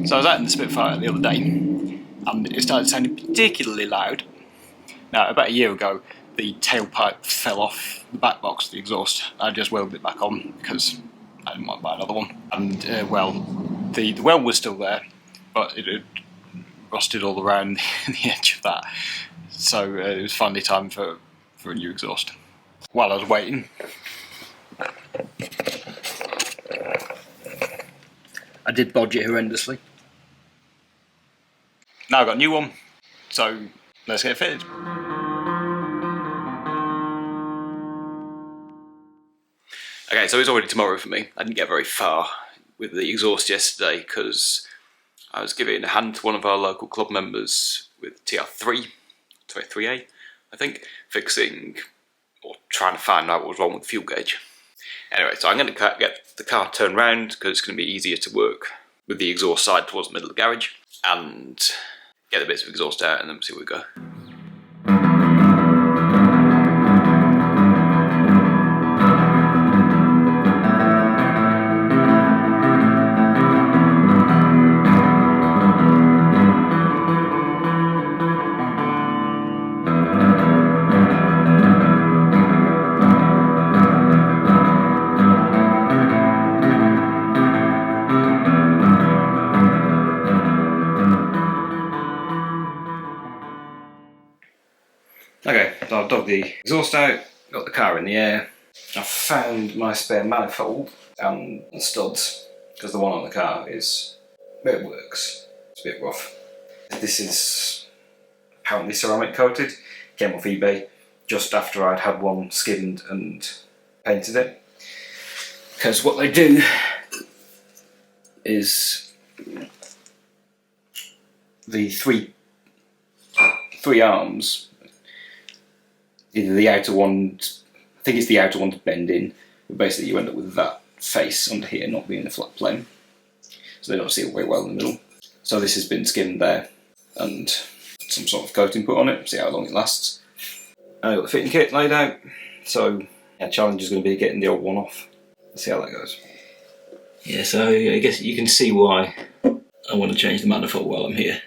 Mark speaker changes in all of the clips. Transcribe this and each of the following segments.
Speaker 1: So I was out in the Spitfire the other day and it started sounding particularly loud. Now, about a year ago, the tailpipe fell off the back box of the exhaust. I just welded it back on because I didn't want to buy another one. And well, the weld was still there, but it had rusted all around the edge of that. So it was finally time for a new exhaust. While I was waiting, I did bodge it horrendously. Now I've got a new one, so let's get it fitted. Okay, so it's already tomorrow for me. I didn't get very far with the exhaust yesterday because I was giving a hand to one of our local club members with TR3A, I think, fixing or trying to find out what was wrong with the fuel gauge. Anyway, so I'm going to get the car turned round because it's going to be easier to work with the exhaust side towards the middle of the garage and get the bits of exhaust out and then see where we go. Okay, so I've dug the exhaust out, got the car in the air. I've found my spare manifold and the studs, because the one on the car is, it works, it's a bit rough. This is apparently ceramic coated, came off eBay just after I'd had one skinned and painted it. Because what they do is the three arms, either the outer one, I think it's the outer one to bend in, but basically you end up with that face under here not being a flat plane. So they don't seal very well in the middle. So this has been skinned there and some sort of coating put on it, see how long it lasts. And I've got the fitting kit laid out, so our challenge is going to be getting the old one off. Let's see how that goes. Yeah, so I guess you can see why I want to change the manifold while I'm here.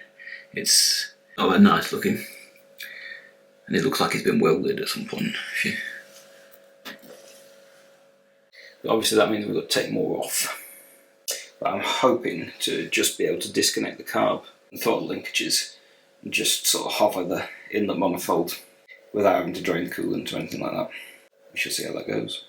Speaker 1: It's nice looking. And it looks like it's been welded at some point. But obviously that means we've got to take more off. But I'm hoping to just be able to disconnect the carb and throttle linkages and just sort of hover the inlet manifold without having to drain the coolant or anything like that. We shall see how that goes.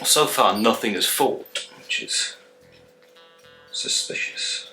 Speaker 1: So far nothing has faulted, which is suspicious.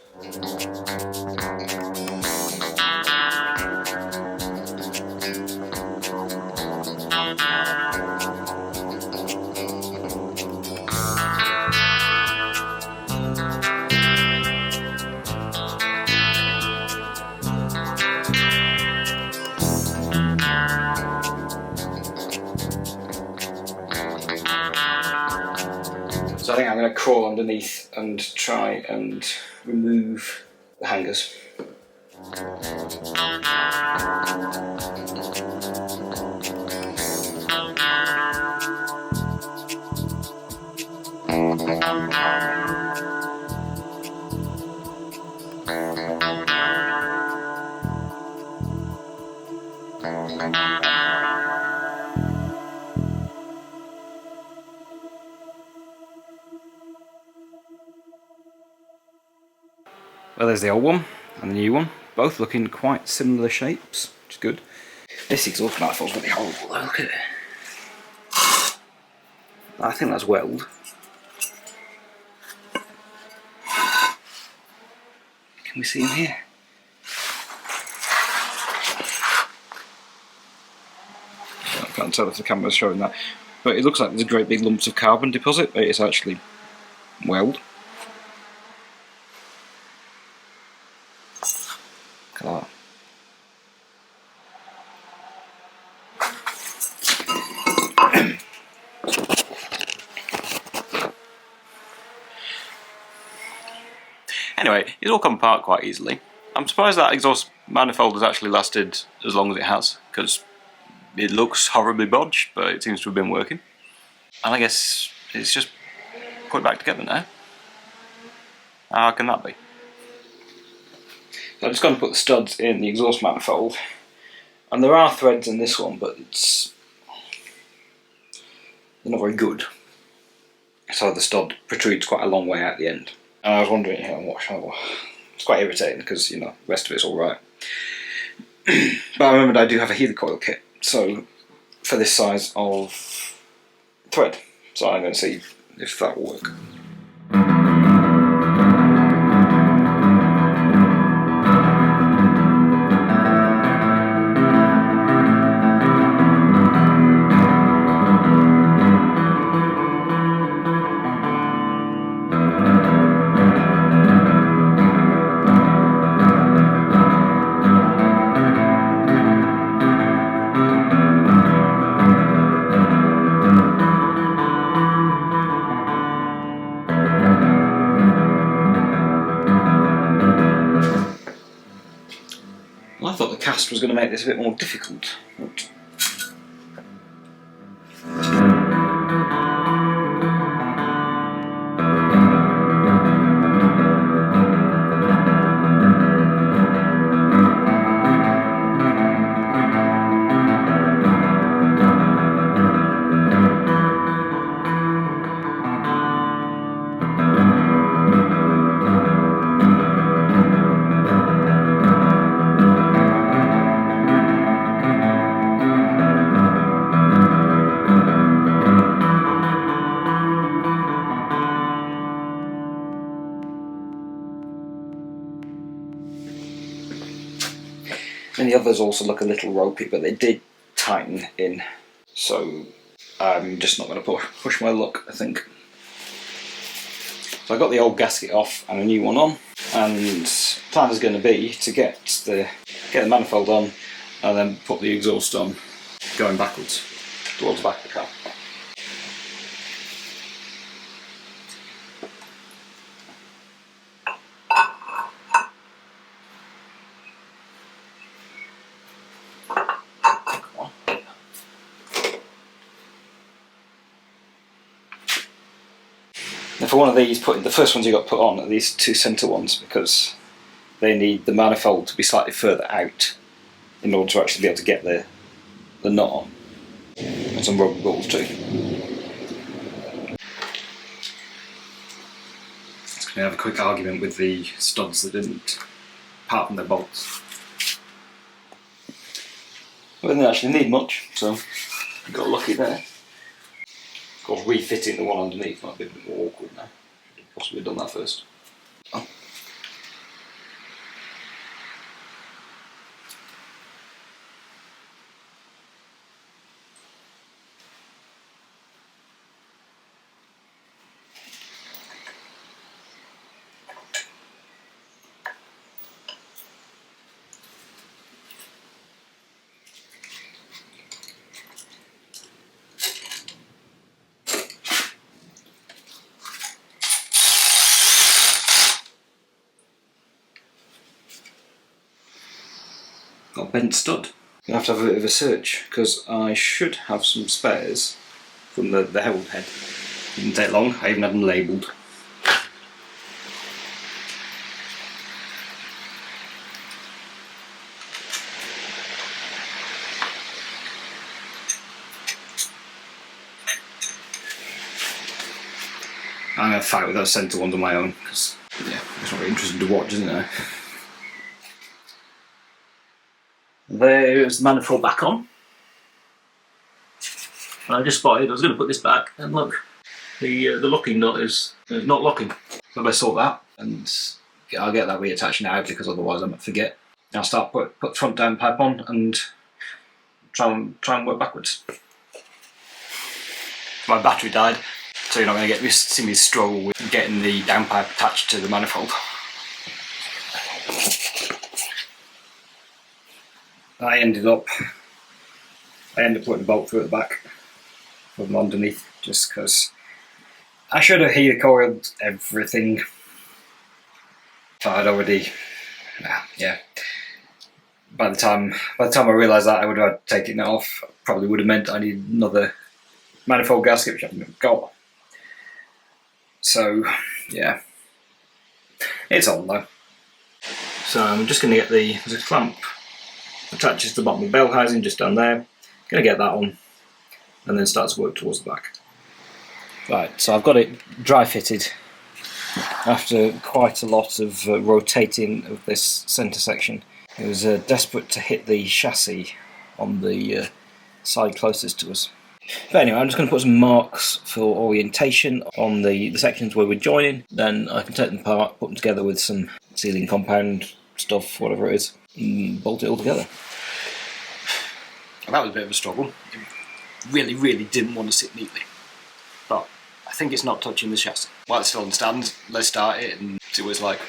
Speaker 1: So I think I'm going to crawl underneath and try and remove the hangers. Well, there's the old one and the new one, both looking quite similar shapes, which is good. This exhaust manifold's really horrible though, look at it. I think that's weld. Can we see in here? I can't tell if the camera's showing that, but it looks like there's great big lumps of carbon deposit, but it's actually weld. like that. Anyway, it's all come apart quite easily. I'm surprised that exhaust manifold has actually lasted as long as it has, because it looks horribly bodged, but it seems to have been working. And I guess it's just put it back together now. How can that be? So I'm just going to put the studs in the exhaust manifold, and there are threads in this one, but they're not very good. So the stud protrudes quite a long way out the end. And I was wondering, it's quite irritating because, you know, the rest of it's alright. But I remembered I do have a helicoil kit, so for this size of thread. So I'm going to see if that will work. Well, I thought the cast was going to make this a bit more difficult. But and the others also look a little ropey, but they did tighten in. So I'm just not going to push my luck, I think. So I got the old gasket off and a new one on, and the plan is going to be to get the manifold on and then put the exhaust on, going backwards towards the back of the car. Now for one of these, the first ones you got put on are these two centre ones, because they need the manifold to be slightly further out in order to actually be able to get the nut on. And some rubber balls too. Just going to have a quick argument with the studs that didn't part from their bolts. Well, they didn't actually need much, so got lucky there. Of course, refitting the one underneath might be a bit more awkward now. Should have possibly done that first. Oh. Got a bent stud. You'll have to have a bit of a search, because I should have some spares from the held head. Didn't take long, I even had them labelled. I'm going to fight with those centre ones on my own, because yeah, it's not very interesting to watch, isn't it? There's the manifold back on. And I just spotted, I was going to put this back, and look, the locking nut is not locking. So I better sort that, and I'll get that reattached now, because otherwise I might forget. I'll start put front downpipe on and try and work backwards. My battery died, so you're not going to see me struggle with getting the downpipe attached to the manifold. I ended up putting a bolt through at the back from underneath, just because I should have heater coiled everything. But I'd already, yeah. By the time I realised that, I would have taken it off. Probably would have meant I need another manifold gasket, which I haven't got. So yeah, it's on though. So I'm just going to get there's a clamp attaches to the bottom of the bell housing just down there. Going to get that on, and then start to work towards the back. Right, so I've got it dry fitted after quite a lot of rotating of this centre section. It was desperate to hit the chassis on the side closest to us. But anyway, I'm just going to put some marks for orientation on the sections where we're joining. Then I can take them apart, put them together with some sealing compound stuff, whatever it is, and bolt it all together. That was a bit of a struggle. It really didn't want to sit neatly. But I think it's not touching the chassis. While it's still on stand, let's start it and see what it's like.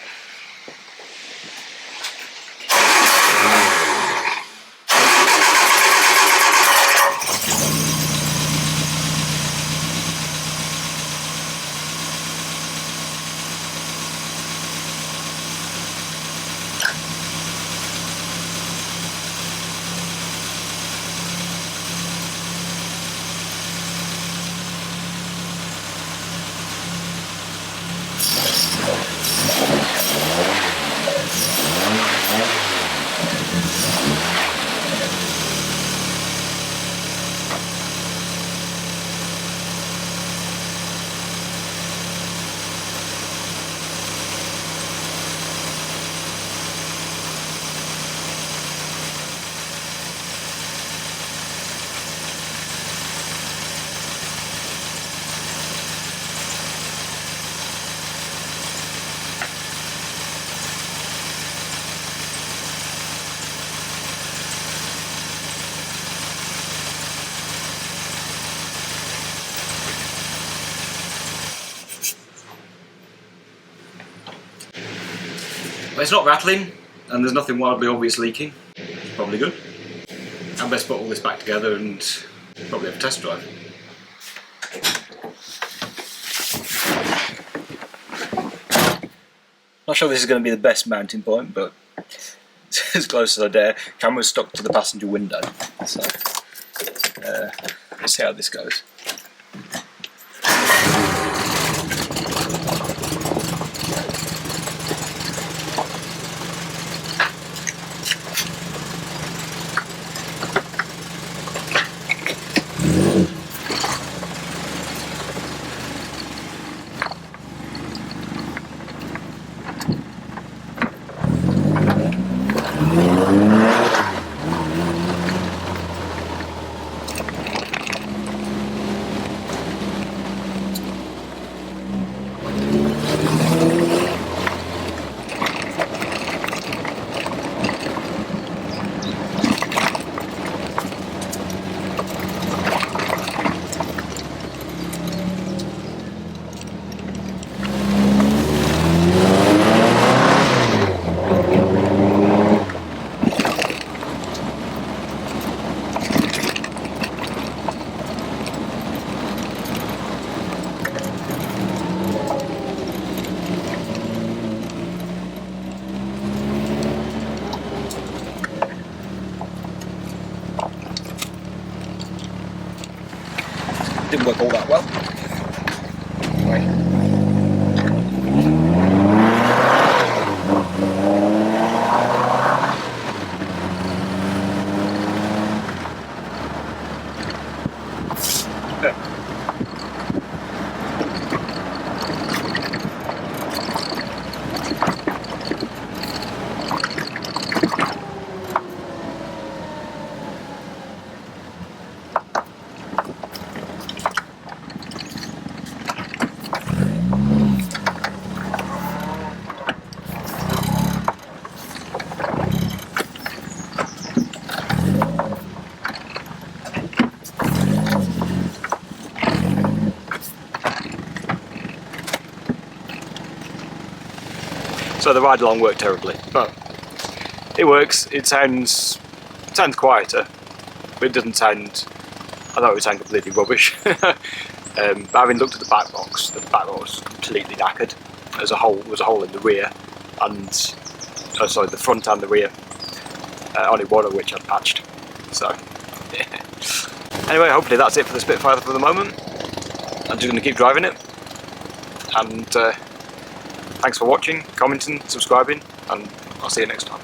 Speaker 1: It's not rattling, and there's nothing wildly obvious leaking. It's probably good. I best put all this back together and probably have a test drive. Not sure this is going to be the best mounting point, but as close as I dare. Camera's stuck to the passenger window, so let's see how this goes. Didn't work all that well. Anyway. So the ride along worked terribly, but it works. It sounds
Speaker 2: It sounds quieter, but it doesn't sound, I thought it would sound completely rubbish. But having looked at the back box was completely knackered. There's a hole in the rear, and sorry, the front and the rear. Only one of which I'd patched. So yeah. Anyway, hopefully that's it for the Spitfire for the moment. I'm just going to keep driving it, and thanks for watching, commenting, subscribing, and I'll see you next time.